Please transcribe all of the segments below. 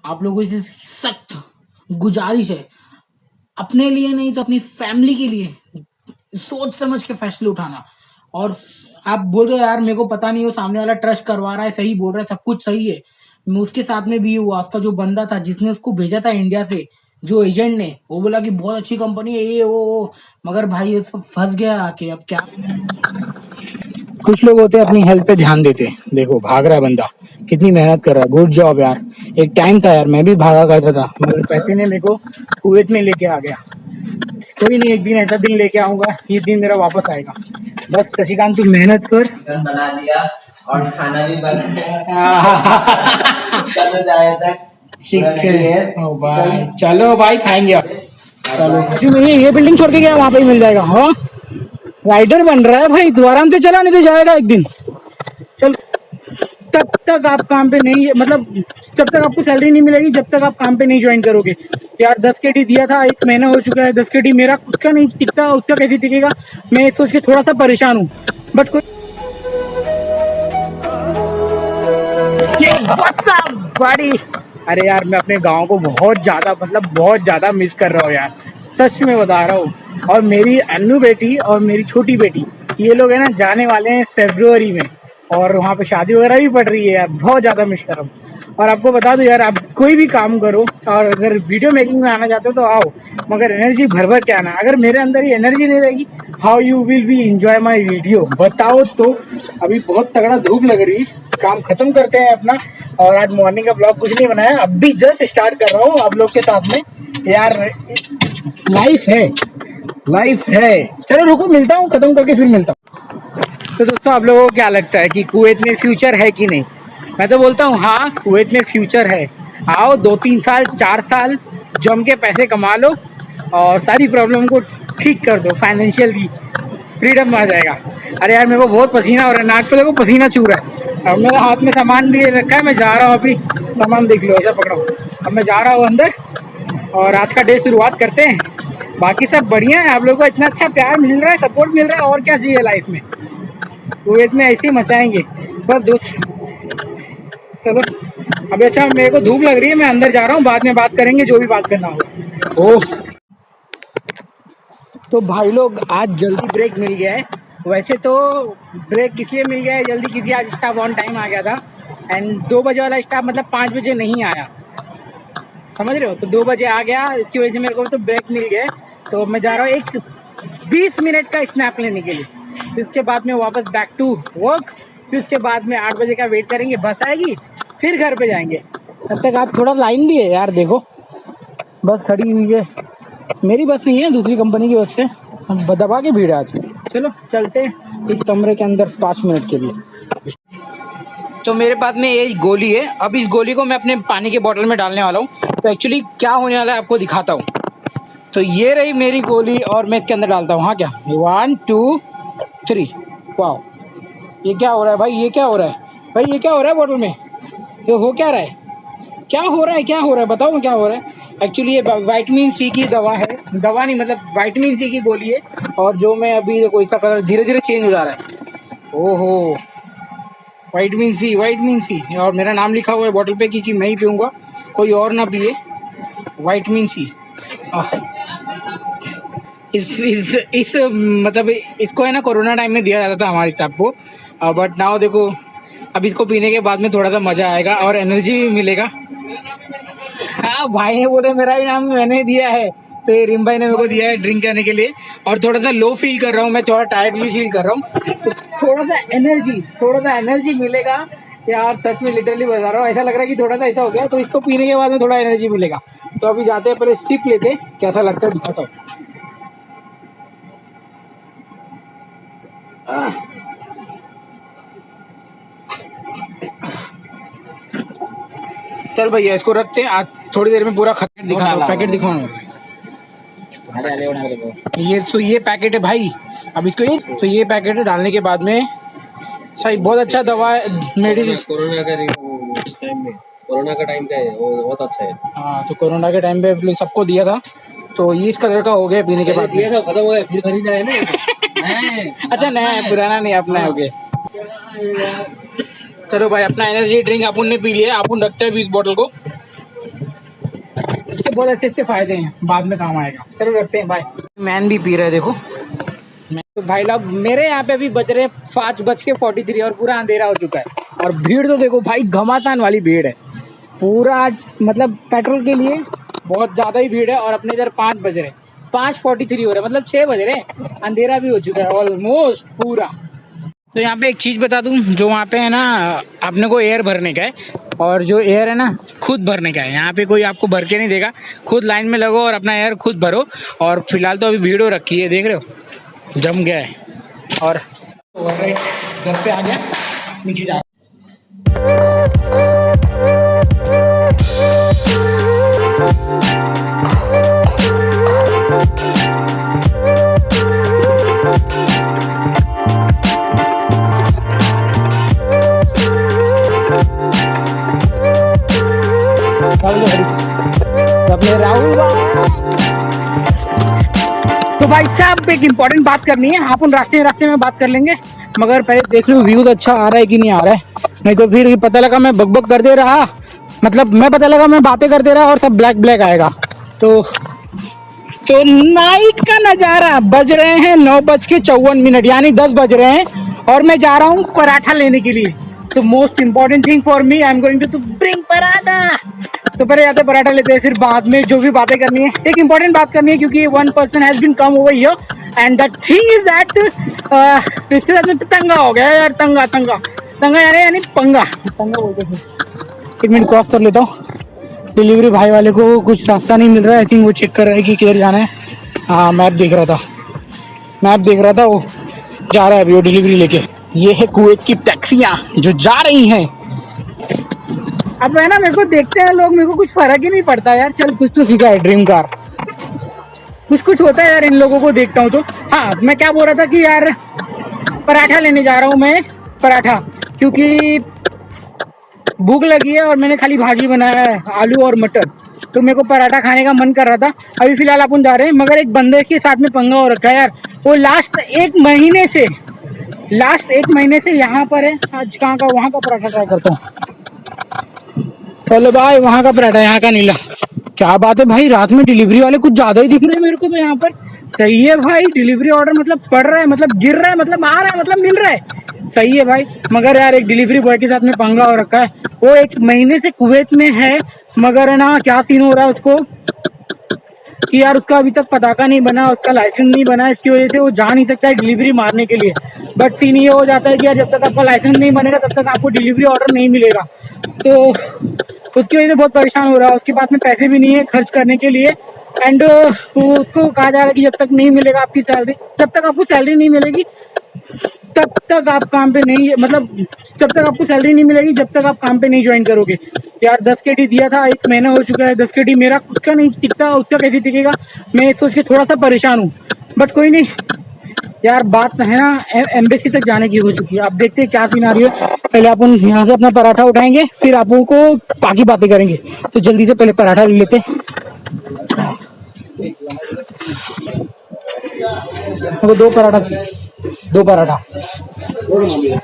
आप लोगों से सख्त गुजारिश है, अपने लिए नहीं तो अपनी फैमिली के लिए सोच समझ के फैसले उठाना। और आप बोल रहे हो यार मेरे को पता नहीं, वो सामने वाला ट्रस्ट करवा रहा है, सही बोल रहा है, सब कुछ सही है। मैं उसके साथ में भी हुआ, उसका जो बंदा था जिसने उसको भेजा था इंडिया से, जो एजेंट ने, वो बोला कि बहुत अच्छी कंपनी है ये वो, मगर भाई ये सब फंस गया आके। अब क्या, कुछ लोग होते हैं अपनी हेल्थ पे ध्यान देते हैं। देखो भाग रहा है बंदा, कितनी मेहनत कर रहा है, गुड जॉब यार। एक टाइम था यार मैं भी भागा करता था, मगर पैसे ने मेरे को कुवैत में लेके आ गया। कोई नहीं, एक दिन ऐसा दिन लेके आऊंगा, ये दिन मेरा वापस आएगा। बस शशिकांत तू मेहनत कर। चिकन बना दिया और खाना भी बना जाए तक चिकन, ओ भाई चलो भाई खाएंगे अब। चलो जो ये बिल्डिंग छोड़ के गया वहां पे ही मिल जाएगा। हाँ राइडर बन रहा है भाई, तू आराम से चला, नहीं तो जाएगा एक दिन। चल, तब तक आप काम पे नहीं, मतलब तब तक आपको सैलरी नहीं मिलेगी जब तक आप काम पे नहीं ज्वाइन करोगे। यार 10 KD दिया था, 1 महीना हो चुका है, 10 KD मेरा खुद का नहीं टिकता, उसका कैसे टिकेगा, मैं सोच के थोड़ा सा परेशान हूँ। बट कोई बड़ी, अरे यार मैं अपने गांव को बहुत ज्यादा, मतलब बहुत ज्यादा मिस कर रहा हूँ यार, सच में बता रहा हूँ। और मेरी अन्नू बेटी और मेरी छोटी बेटी, ये लोग है ना जाने वाले हैं फरवरी में, और वहाँ पे शादी वगैरह भी पड़ रही है यार, बहुत ज्यादा मिस कर रहा हूँ। और आपको बता दो यार, आप कोई भी काम करो और अगर वीडियो मेकिंग में आना चाहते हो तो आओ, मगर एनर्जी भर भर के आना। अगर मेरे अंदर ही एनर्जी नहीं रहेगी, how you will be enjoy my video, बताओ तो। अभी बहुत तगड़ा धूप लग रही है, काम खत्म करते हैं अपना। और आज मॉर्निंग का ब्लॉग कुछ नहीं बनाया, अभी जस्ट स्टार्ट कर रहा हूँ आप लोग के साथ में यार। लाइफ है, लाइफ है। चलो रुको, मिलता हूँ, खत्म करके फिर मिलता हूँ। तो दोस्तों आप लोगों को क्या लगता है कि कुवैत में फ्यूचर है कि नहीं? मैं तो बोलता हूँ हाँ, कुवैत में फ्यूचर है। आओ 2-3 साल 4 साल जम के पैसे कमा लो और सारी प्रॉब्लम को ठीक कर दो, फाइनेंशियली फ्रीडम आ जाएगा। अरे यार मेरे को बहुत पसीना हो रहा है, नाक पे देखो पसीना चू रहा है। अब मेरे हाथ में सामान भी रखा है, मैं जा रहा हूँ अभी, सामान देख लो, ऐसा पकड़ा हूँ। अब मैं जा रहा हूँ अंदर और आज का डे शुरुआत करते हैं। बाकी सब बढ़िया है, आप लोगों को इतना अच्छा प्यार मिल रहा है, सपोर्ट मिल रहा है, और क्या चाहिए लाइफ में। कुवैत में ऐसे ही मचाएंगे बस दोस्त। चलो अभी, अच्छा मेरे को धूप लग रही है, मैं अंदर जा रहा हूँ, बाद में बात करेंगे जो भी बात करना होगा। ओह, तो भाई लोग आज जल्दी ब्रेक मिल गया है। वैसे तो ब्रेक इसलिए मिल गया है जल्दी क्योंकि आज स्टाफ ऑन टाइम आ गया था, एंड 2 बजे वाला स्टाफ मतलब 5 बजे नहीं आया, समझ रहे हो, तो 2 बजे आ गया, इसकी वजह से मेरे को तो ब्रेक मिल गया। तो मैं जा रहा हूँ एक 20 मिनट का स्नैप लेने के लिए, फिर उसके बाद में वापस बैक टू वर्क। फिर उसके बाद में 8 बजे का वेट करेंगे, बस आएगी, फिर घर पे जाएंगे। तब तक आज थोड़ा लाइन भी है यार, देखो बस खड़ी हुई है, मेरी बस नहीं है, दूसरी कंपनी की बस है, दबा के भीड़ है आज। चलो चलते हैं इस कमरे के अंदर 5 मिनट के लिए। तो मेरे पास में ये गोली है, अब इस गोली को मैं अपने पानी के बोतल में डालने वाला हूँ। तो एक्चुअली क्या होने वाला है आपको दिखाता हूँ। तो ये रही मेरी गोली और मैं इसके अंदर डालता हूँ। हाँ क्या, 1 2 3, वाह, ये क्या हो रहा है भाई, ये क्या हो रहा है भाई, ये क्या हो रहा है बोतल में, ये हो क्या रहा है, क्या हो रहा है, क्या हो रहा है, बताओ मैं क्या हो रहा है। एक्चुअली ये विटामिन सी की दवा है, दवा नहीं मतलब विटामिन सी की गोली है। और जो मैं अभी देखो, इसका कलर धीरे धीरे चेंज हो जा रहा है। ओहो, विटामिन सी, विटामिन सी, और मेरा नाम लिखा हुआ है बोतल पे कि मैं ही पीऊँगा, कोई और ना पिए। विटामिन सी, इस मतलब इसको है ना कोरोना टाइम में दिया जाता था हमारे स्टाफ को, बट नाउ देखो, अब इसको पीने के बाद में थोड़ा सा मज़ा आएगा और एनर्जी भी मिलेगा। हाँ भाई ने बोले मेरा ही नाम मैंने दिया है, तो ये रिम भाई ने मेरे को दिया है ड्रिंक करने के लिए। और थोड़ा सा लो फील कर रहा हूँ मैं, थोड़ा टायर्ड भी फील कर रहा हूँ, तो थोड़ा सा एनर्जी मिलेगा यार, सच में लिटरली बता रहा हूँ, ऐसा लग रहा है कि थोड़ा सा ऐसा हो गया, तो इसको पीने के बाद में थोड़ा एनर्जी मिलेगा। तो अभी जाते हैं, पहले सिप लेते हैं, कैसा लगता है दिखाता हूँ। चल भैया इसको रखते हैं, आज थोड़ी देर में पूरा खत्म दिखाता हूँ, पैकेट दिखाऊंगा। ये पैकेट है भाई, अब इसको तो ये पैकेट है, डालने के बाद में सही बहुत अच्छा दवा है, मेडिसिन। कोरोना का टाइम का है, वो बहुत अच्छा है। हाँ, तो कोरोना के टाइम पे सबको दिया था, तो ये इस कलर का हो गया पीने के बाद। दिया था, खत्म हो गया, फिर खरीदा है ना। अच्छा नया है, पुराना नहीं, अपना हो गया। चलो भाई, अपना एनर्जी ड्रिंक अपन ने पी लिया, अपन रखते हैं इस बोतल को। इसके बहुत अच्छे अच्छे फायदे हैं, बाद में काम आएगा। चलो रखते हैं, बाय। मैन भी पी रहा है देखो। मैं तो भाई लोग मेरे यहाँ पे अभी बज रहे 5:43 और पूरा अंधेरा हो चुका है। और भीड़ तो देखो भाई, घमासान वाली भीड़ है पूरा, मतलब पेट्रोल के लिए बहुत ज़्यादा ही भीड़ है। और अपने इधर 5 बज रहे, 5:43 हो रहा है, मतलब 6 बज रहे, अंधेरा भी हो चुका है ऑलमोस्ट पूरा। तो यहाँ पे एक चीज़ बता दूँ, जो वहाँ पे है ना, अपने को एयर भरने का है, और जो एयर है ना खुद भरने का है। यहाँ पे कोई आपको भर के नहीं देगा, खुद लाइन में लगो और अपना एयर खुद भरो। और फिलहाल तो अभी भीड़ हो रखी है, देख रहे हो, जम गया है। और घर पे आ गया, नीचे जा। तो भाई साहब एक इम्पोर्टेंट बात करनी है, आप उन रास्ते में बात कर लेंगे, मगर पहले देख लो व्यूज अच्छा आ रहा है कि नहीं आ रहा है, नहीं तो फिर पता लगा मैं बकबक कर दे रहा, मतलब मैं पता लगा मैं बातें कर दे रहा और सब ब्लैक ब्लैक आएगा। तो नाइट का नजारा, बज रहे हैं 9:54, यानी 10 बज रहे हैं, और मैं जा रहा हूँ पराठा लेने के लिए। तो most important thing for me, I am going to bring paratha. तो पहले जाते पराठा लेते हैं, फिर बाद में जो भी बातें करनी है, एक इम्पोर्टेंट बात करनी है, क्योंकि 1 person has been come over here and that thing is that, इसके साथ में तंगा हो गया यार, तंगा यानी पंगा बोलते हैं। 1 मिनट क्रॉस कर लेता हूँ। डिलीवरी भाई वाले को कुछ रास्ता नहीं मिल रहा है, आई थिंक वो चेक कर रहा है कि किधर जाना है। हाँ, मैप देख रहा था, वो जा रहा है अभी वो डिलीवरी लेके। ये है कुवैत की टैक्सियाँ जो जा रही हैं। अब है ना, मेरे को देखते हैं लोग, मेरे को कुछ फर्क ही नहीं पड़ता यार, चल कुछ तो सीखा है, ड्रीम कार कुछ होता है यार, इन लोगों को देखता हूँ तो। हाँ, मैं क्या बोल रहा था कि यार पराठा लेने जा रहा हूँ मैं, पराठा, क्योंकि भूख लगी है और मैंने खाली भाजी बनाया है, आलू और मटर, तो मेरे को पराठा खाने का मन कर रहा था। अभी फिलहाल अपन जा रहे हैं, मगर एक बंदे के साथ में पंगा हो रखा है यार, वो लास्ट एक महीने से यहाँ पर है। आज कहाँ का, वहाँ का पराठा ट्राई करता हूँ। चलो भाई, वहाँ का पराठा, यहाँ का नीला। क्या बात है भाई, रात में डिलीवरी वाले कुछ ज्यादा ही दिख रहे हैं मेरे को तो यहाँ पर। सही है भाई, डिलीवरी ऑर्डर मतलब पड़ रहा है, मतलब गिर रहा है, मतलब आ रहा है, मतलब मिल रहा है, सही है भाई। मगर यार एक डिलीवरी बॉय के साथ में पंगा हो रखा है, वो 1 महीने से कुवैत में है, मगर है ना क्या सीन हो रहा है उसको कि यार उसका अभी तक पताका नहीं बना, उसका लाइसेंस नहीं बना, इसकी वजह से वो जा नहीं सकता है डिलीवरी मारने के लिए। बट सीन ये हो जाता है कि यार जब तक आपका लाइसेंस नहीं बनेगा तब तक आपको डिलीवरी ऑर्डर नहीं मिलेगा, तो उसकी वजह से बहुत परेशान हो रहा है। उसके पास में पैसे भी नहीं है खर्च करने के लिए, एंड उसको कहा जा रहा है कि जब तक नहीं मिलेगा आपकी सैलरी, जब तक आपको सैलरी नहीं मिलेगी तब तक आप काम पे नहीं, मतलब जब तक आपको सैलरी नहीं मिलेगी जब तक आप काम पे नहीं ज्वाइन करोगे। यार 10 KT दिया था, 1 महीना हो चुका है, 10 KT मेरा खुद का नहीं टिकता, उसका कैसे टिकेगा, मैं सोच के थोड़ा सा परेशान हूँ। बट कोई नहीं यार, बात है ना एम्बेसी तक जाने की हो चुकी है। आप देखते हैं क्या सीनारी है। पहले अपन यहाँ से अपना पराठा उठाएंगे, फिर आपको को बाकी बातें करेंगे। तो जल्दी से पहले पराठा ले लेते। तो 2 पराठा चाहिए, 2 paratha.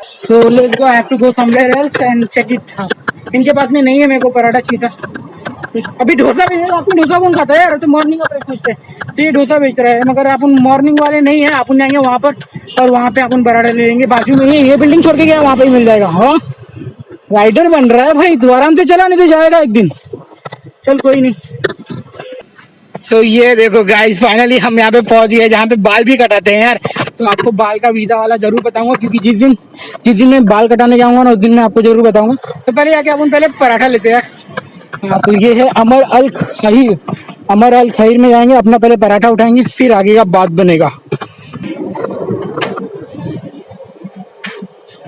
So let's go, I have to go somewhere else and check it। हाँ, इनके पास में नहीं है, मेरे को पराठा चाहिए था। अभी डोसा बेच रहा है, आपको डोसा कौन खाता है यार, तो मॉर्निंग का ब्रेकफास्ट है, तो ये डोसा बेच रहा है, मगर अपन मॉर्निंग वाले नहीं है, अपन जाएंगे वहाँ पर और वहाँ पे अपन पराठा ले लेंगे। बाजू में ये बिल्डिंग छोड़ के गया, वहाँ पे ही मिल जाएगा। हाँ, राइडर बन रहा है भाई, तो आराम से चला, नहीं तो जाएगा एक दिन। चल कोई नहीं। सो ये देखो गाइस, फाइनली हम यहाँ पे पहुंच गए जहाँ पे बाल भी कटाते हैं यार। तो आपको बाल का वीजा वाला जरूर बताऊंगा, क्योंकि जिस दिन मैं बाल कटाने जाऊंगा ना, उस दिन मैं आपको जरूर बताऊंगा। तो पहले जाके अपन पहले पराठा लेते हैं। हाँ, तो ये है अमर अल खैर में जाएंगे, अपना पहले पराठा उठाएंगे, फिर आगे का बात बनेगा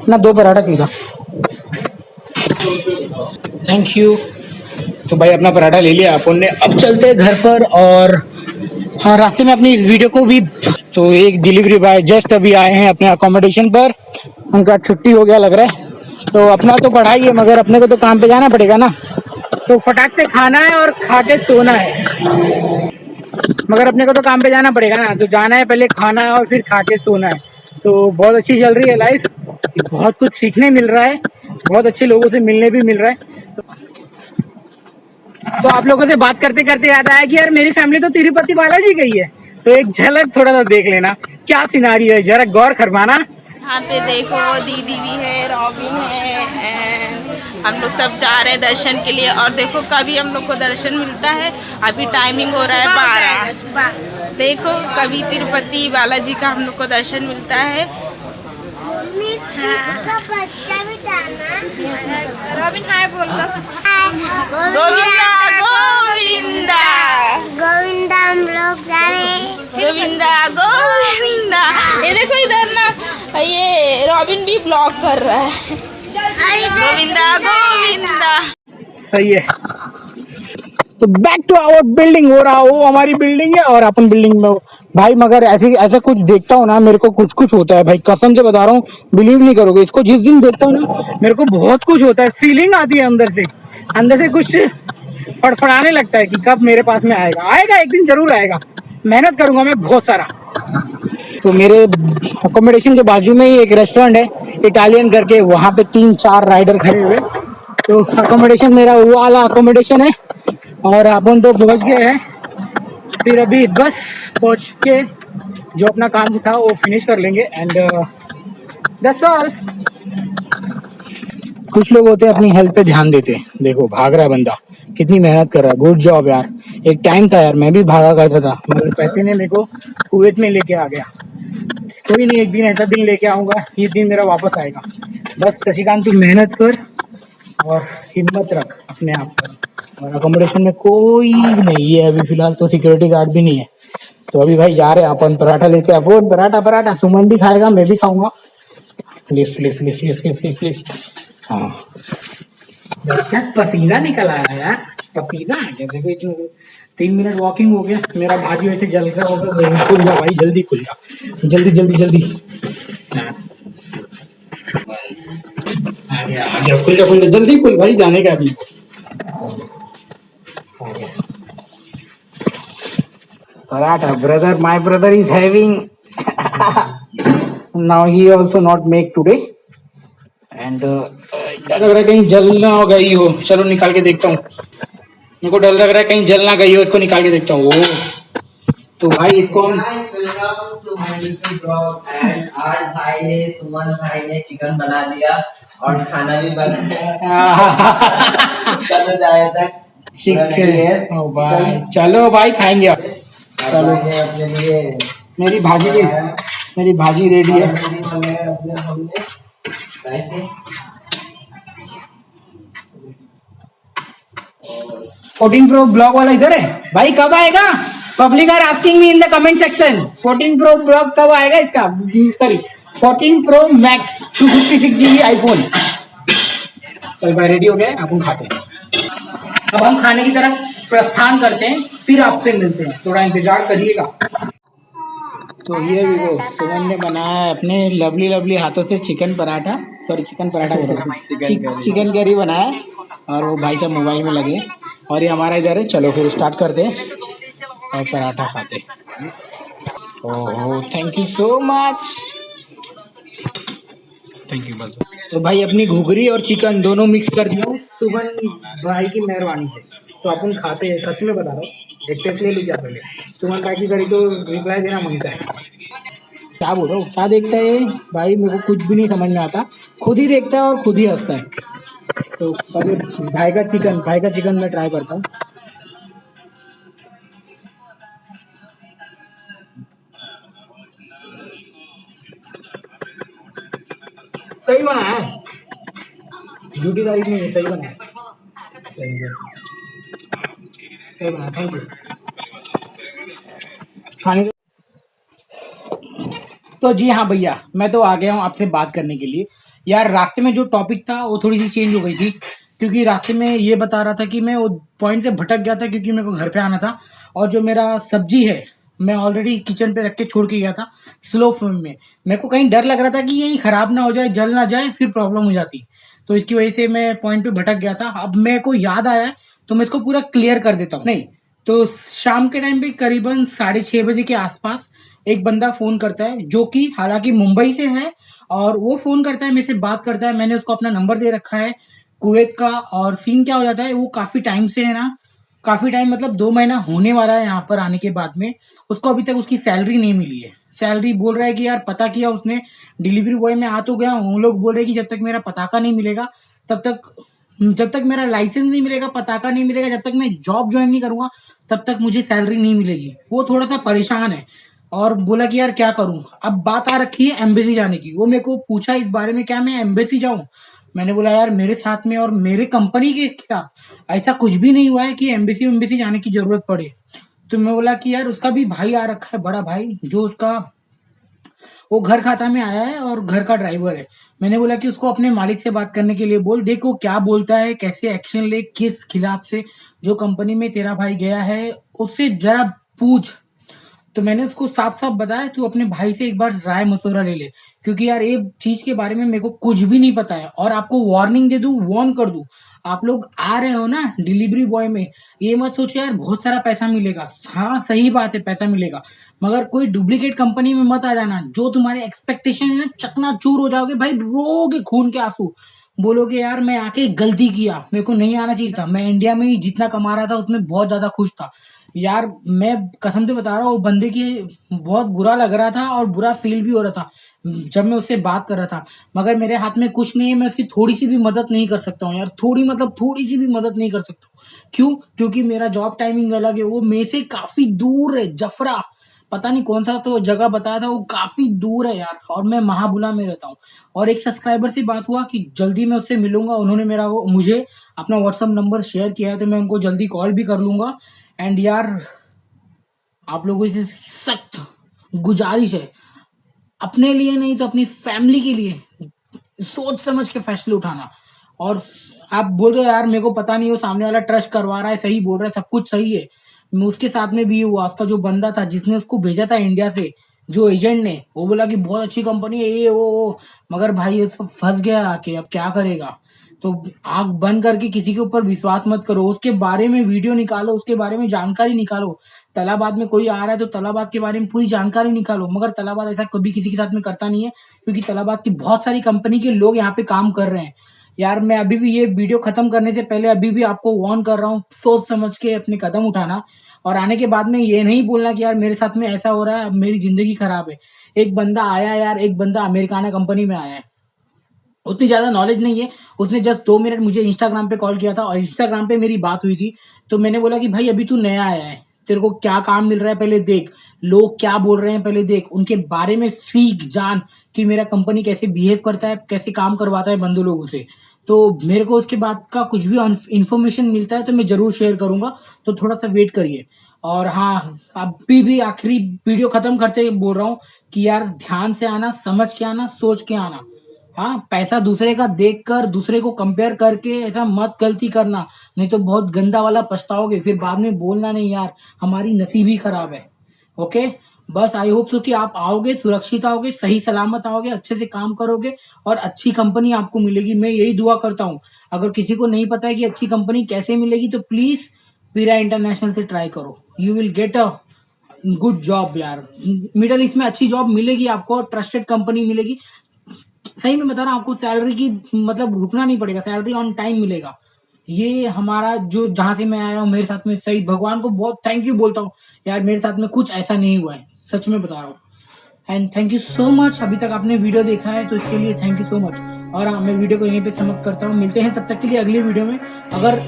ना। 2 पराठा चाहिए, थैंक यू। तो भाई अपना पराठा ले लिया अपन ने, अब चलते घर पर। और हाँ, रास्ते में अपनी इस वीडियो को भी, तो एक डिलीवरी बॉय जस्ट अभी आए हैं अपने अकोमोडेशन पर, उनका छुट्टी हो गया लग रहा है। तो अपना तो पढ़ाई है, मगर अपने को तो काम पे जाना पड़ेगा ना, तो फटाक से खाना है और खा के सोना है। मगर अपने को तो काम पे जाना पड़ेगा ना, तो जाना है, पहले खाना है और फिर खा के सोना है। तो बहुत अच्छी चल रही है लाइफ, बहुत कुछ सीखने मिल रहा है, बहुत अच्छे लोगों से मिलने भी मिल रहा है। तो आप लोगों से बात करते करते याद आया कि यार मेरी फैमिली तो तिरुपति बालाजी गई है, तो एक झलक थोड़ा सा देख लेना क्या सिनारियो है, जरा गौर फरमाना। यहाँ पे देखो दीदी भी है, रॉबिन है, एंड हम लोग सब जा रहे हैं दर्शन के लिए। और देखो कभी हम लोग को दर्शन मिलता है, अभी टाइमिंग हो रहा है 12। देखो कभी तिरुपति बालाजी का हम लोग को दर्शन मिलता है। रॉबिन हाय बोल लो। गोविंदा गोविंदा गोविंदा हम लोग जा रहे हैं। गोविंदा गोविंदा। ये देखो इधर ना, ये रॉबिन भी ब्लॉग कर रहा है। गोविंदा गोविंदा। सही है। तो बैक टू आवर बिल्डिंग हो रहा, वो हमारी बिल्डिंग है और अपन बिल्डिंग में हो। भाई मगर ऐसे कुछ देखता हूँ ना, मेरे को कुछ कुछ होता है भाई, कसम से बता रहा हूँ, बिलीव नहीं करोगे इसको। जिस दिन देखता हूँ ना मेरे को बहुत कुछ होता है, फीलिंग आती है अंदर से कुछ फड़फड़ाने लगता है कि कब मेरे पास में आएगा एक दिन जरूर आएगा। मेहनत करूंगा मैं बहुत सारा। तो मेरे अकोमोडेशन के बाजू में ही एक रेस्टोरेंट है इटालियन करके, वहां पे 3-4 राइडर खड़े हुए। तो अकोमोडेशन मेरा वो वाला अकोमोडेशन है और अपन तो पहुंच गए हैं। फिर अभी बस पहुंच के जो अपना काम था वो फिनिश कर लेंगे एंड दैट्स ऑल। कुछ लोग होते हैं अपनी हेल्थ पे ध्यान देते हैं, देखो भाग रहा है बंदा, कितनी मेहनत कर रहा है, गुड जॉब यार। एक टाइम था यार मैं भी भागा करता था, मगर पैसे ने मेरे को कुवैत में लेके आ गया। कोई नहीं, एक दिन ऐसा दिन लेके आऊंगा, ये दिन मेरा वापस आएगा। बस शशिकांत तू मेहनत कर और हिम्मत रख अपने आप पर। और अकोमोडेशन में कोई नहीं है अभी फिलहाल, तो सिक्योरिटी गार्ड भी नहीं है। तो अभी भाई जा रहे हैं अपन पराठा लेके, अपन पराठा सुमन भी खाएगा, मैं भी खाऊंगा। लिफ्ट हाँ पसीना निकल आया यार, पसीना आ गया। देखो इतना 3 मिनट वॉकिंग हो गया, मेरा भाजी वैसे जल रहा होगा। खुल जा भाई, जल्दी खुल जा, जल्दी हाँ। आ गया खुल जा जल्दी खुल भाई, जाने का अभी। Paratha brother, my brother is having now, he also not make today and डर लग रहा है कहीं जल ना गई हो। चलो निकाल के देखता हूँ, मेरे को डर लग रहा है कहीं जल ना गई हो, इसको निकाल के देखता हूँ। तो भाई इसको हम आज भाई ने, सुमन भाई ने चिकन बना दिया और खाना भी बना चलो जाए तक चिकन। ओ भाई चलो भाई खाएंगे आप। चलो अपने लिए मेरी भाजी रेडी है। कैसे 14 प्रो ब्लॉग वाला इधर है भाई, कब आएगा? Public are asking me in the comment section 14 pro blog कब आएगा इसका, sorry 14 pro max 256 GB iPhone. चल भाई रेडी हो गए, अपन खाते हैं। अब हम खाने की तरफ प्रस्थान करते हैं, फिर आपसे मिलते हैं, थोड़ा इंतजार करिएगा। तो ये भी वो सुमन ने बनाया है अपने लवली हाथों से चिकन पराठा बोल रहा हूँ, चिकन करी बनाया और वो भाई साहब मोबाइल में लगे और ये हमारा इधर है। चलो फिर स्टार्ट करते हैं और पराठा खाते। Oh thank you so much, thank you. तो भाई अपनी घुघरी और चिकन दोनों मिक्स कर दिया सुमन भाई की मेहरबानी से। तो अपन खाते हैं, सच में बता रहा हूँ, एक टेस्ट ले लीजिए पहले। सुमन भाई की करी तो रिप्लाई देना मांगता है। क्या बोल रहा हूँ, क्या देखता है भाई, मेरे को कुछ भी नहीं समझ में आता, खुद ही देखता है और खुद ही हंसता है। तो पहले भाई का चिकन मैं ट्राई करता हूँ। सही बना है, झूठी तारीफ नहीं है, सही बना है, सही बना, थैंक यू। खाने तो जी हाँ भैया, मैं तो आ गया हूँ आपसे बात करने के लिए। यार रास्ते में जो टॉपिक था वो थोड़ी सी चेंज हो गई थी, क्योंकि रास्ते में ये बता रहा था कि मैं वो पॉइंट से भटक गया था, क्योंकि मेरे को घर पे आना था और जो मेरा सब्जी है मैं ऑलरेडी किचन पे रख के छोड़ के गया था स्लो फ्लेम में। मेरे को कहीं डर लग रहा था कि यही खराब ना हो जाए, जल ना जाए, फिर प्रॉब्लम हो जाती। तो इसकी वजह से मैं पॉइंट पे भटक गया था। अब मेरे को याद आया तो मैं इसको पूरा क्लियर कर देता हूँ। नहीं तो शाम के टाइम पे करीबन 6:30 बजे के आसपास एक बंदा फोन करता है, जो कि हालांकि मुंबई से है, और वो फोन करता है, मेरे से बात करता है। मैंने उसको अपना नंबर दे रखा है कुवैत का। और सीन क्या हो जाता है, वो काफी टाइम से है ना काफी टाइम मतलब 2 महीना होने वाला है यहाँ पर आने के बाद में, उसको अभी तक उसकी सैलरी नहीं मिली है। सैलरी बोल रहा है कि यार पता किया उसने, डिलीवरी बॉय में आ तो गया, उन लोग बोल रहे हैं कि जब तक मेरा पताका नहीं मिलेगा जब तक मेरा लाइसेंस नहीं मिलेगा, पताका नहीं मिलेगा, जब तक मैं जॉब ज्वाइन नहीं करूंगा तब तक मुझे सैलरी नहीं मिलेगी। वो थोड़ा सा परेशान है और बोला कि यार क्या करूं। अब बात आ रखी है एम्बेसी जाने की। वो मेरे को पूछा इस बारे में, क्या मैं एम्बेसी जाऊं? मैंने बोला यार मेरे साथ में और मेरे कंपनी के क्या ऐसा कुछ भी नहीं हुआ है कि एम्बेसी जाने की जरूरत पड़े। तो मैं बोला कि यार उसका भी भाई आ रखा है, बड़ा भाई, जो उसका वो घर खाता में आया है और घर का ड्राइवर है। मैंने बोला कि उसको अपने मालिक से बात करने के लिए बोल, देखो क्या बोलता है, कैसे एक्शन ले, किस खिलाफ से जो कंपनी में तेरा भाई गया है उससे जरा पूछ। तो मैंने उसको साफ साफ बताया तू अपने भाई से एक बार राय मशवरा ले ले, क्योंकि यार ये चीज के बारे में मेरे को कुछ भी नहीं पता है। और आपको वार्निंग दे दूं, वार्न कर दूं, आप लोग आ रहे हो ना डिलीवरी बॉय में, ये मत सोचो यार बहुत सारा पैसा मिलेगा। हाँ सही बात है पैसा मिलेगा, मगर कोई डुप्लीकेट कंपनी में मत आ जाना। जो तुम्हारे एक्सपेक्टेशन है ना, चकनाचूर हो जाओगे भाई, रोगे खून के आंसू, बोलोगे यार मैं आके गलती किया, मेरे को नहीं आना चाहिए था। मैं इंडिया में ही जितना कमा रहा था उसमें बहुत ज्यादा खुश था यार। मैं कसम से बता रहा हूँ, वो बंदे की बहुत बुरा लग रहा था और बुरा फील भी हो रहा था जब मैं उससे बात कर रहा था। मगर मेरे हाथ में कुछ नहीं है, मैं उसकी थोड़ी सी भी मदद नहीं कर सकता हूँ यार, थोड़ी सी भी मदद नहीं कर सकता हूँ। क्यों? क्योंकि मेरा जॉब टाइमिंग अलग है, वो मेरे से काफी दूर है, जफरा पता नहीं कौन सा तो जगह बताया था, वो काफी दूर है यार, और मैं महाबुला में रहता हूँ। और एक सब्सक्राइबर से बात हुआ कि जल्दी मैं उससे मिलूंगा, उन्होंने मुझे अपना व्हाट्सअप नंबर शेयर किया है, तो मैं उनको जल्दी कॉल भी कर लूंगा। एंड यार आप लोगों से सख्त गुजारिश है, अपने लिए नहीं तो अपनी फैमिली के लिए सोच समझ के फैसले उठाना। और आप बोल रहे हो यार मेरे को पता नहीं, हो सामने वाला ट्रस्ट करवा रहा है, सही बोल रहा है, सब कुछ सही है। मैं उसके साथ में भी हुआ, उसका जो बंदा था जिसने उसको भेजा था इंडिया से, जो एजेंट ने, वो बोला कि बहुत अच्छी कंपनी है ये वो, मगर भाई ये सब फंस गया आके, अब क्या करेगा। तो आंख बंद करके किसी के ऊपर विश्वास मत करो, उसके बारे में वीडियो निकालो, उसके बारे में जानकारी निकालो। तलाबाद में कोई आ रहा है तो तलाबाद के बारे में पूरी जानकारी निकालो, मगर तलाबाद ऐसा कभी किसी के साथ में करता नहीं है, क्योंकि तलाबाद की बहुत सारी कंपनी के लोग यहाँ पे काम कर रहे हैं। यार मैं अभी भी ये वीडियो खत्म करने से पहले अभी भी आपको वार्न कर रहा हूँ, सोच समझ के अपने कदम उठाना। और आने के बाद में ये नहीं बोलना कि यार मेरे साथ में ऐसा हो रहा है, अब मेरी जिंदगी खराब है। एक बंदा आया यार, एक बंदा अमेरिकाना कंपनी में आया है, उतनी ज्यादा नॉलेज नहीं है, उसने जस्ट 2 मिनट मुझे इंस्टाग्राम पे कॉल किया था और इंस्टाग्राम पे मेरी बात हुई थी। तो मैंने बोला कि भाई अभी तू नया आया है, तेरे को क्या काम मिल रहा है पहले देख, लोग क्या बोल रहे हैं पहले देख, उनके बारे में सीख जान कि मेरा कंपनी कैसे बिहेव करता है, कैसे काम करवाता है बंदे लोगों से। तो मेरे को उसके बाद का कुछ भी इन्फॉर्मेशन मिलता है तो मैं जरूर शेयर करूंगा, तो थोड़ा सा वेट करिए। और हाँ अभी भी आखिरी वीडियो खत्म करते हुए बोल रहा हूँ कि यार ध्यान से आना, समझ के आना, सोच के आना। हाँ पैसा दूसरे का देखकर, दूसरे को कंपेयर करके ऐसा मत गलती करना, नहीं तो बहुत गंदा वाला पछताओगे, फिर बाद में बोलना नहीं यार हमारी नसीब ही खराब है। ओके, बस आई होप सो कि आप आओगे, सुरक्षित आओगे, सही सलामत आओगे, अच्छे से काम करोगे और अच्छी कंपनी आपको मिलेगी। मैं यही दुआ करता हूँ। अगर किसी को नहीं पता है कि अच्छी कंपनी कैसे मिलेगी तो प्लीज पीरा इंटरनेशनल से ट्राई करो, you will get a good job यार। मिडल ईस्ट में अच्छी जॉब मिलेगी आपको, ट्रस्टेड कंपनी मिलेगी। सही में बता रहा हूँ आपको, सैलरी की मतलब रुकना नहीं पड़ेगा, सैलरी ऑन टाइम मिलेगा। ये हमारा जो जहां से मैं आया हूँ मेरे साथ में, सही भगवान को बहुत थैंक यू बोलता हूँ यार, मेरे साथ में कुछ ऐसा नहीं हुआ है, सच में बता रहा हूँ। And thank you so much, अभी तक आपने वीडियो देखा है तो इसके लिए थैंक यू सो मच। और हाँ मैं वीडियो को यहीं पे समाप्त करता हूँ, मिलते हैं तब तक के लिए अगले वीडियो में। अगर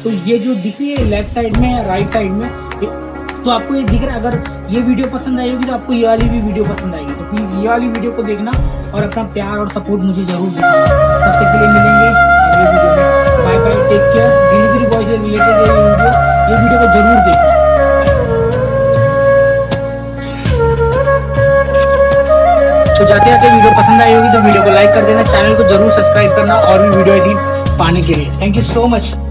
तो ये जो दिख रही है लेफ्ट साइड में या राइट साइड में, तो आपको ये दिख रहा है, अगर ये वीडियो पसंद आई होगी तो आपको ये वाली भी वीडियो पसंद आएगी, तो प्लीज ये वाली वीडियो को देखना और अपना प्यार और सपोर्ट मुझे जरूर देना। तब तक के लिए मिलेंगे अगले वीडियो में, bye bye, take care. Delivery boy से रिलेटेड ये वीडियो को जरूर देखना। तो जाते जाते वीडियो पसंद आई होगी तो वीडियो को लाइक कर देना, चैनल को जरूर सब्सक्राइब करना और भी वीडियो ऐसी पाने के लिए। Thank you so much.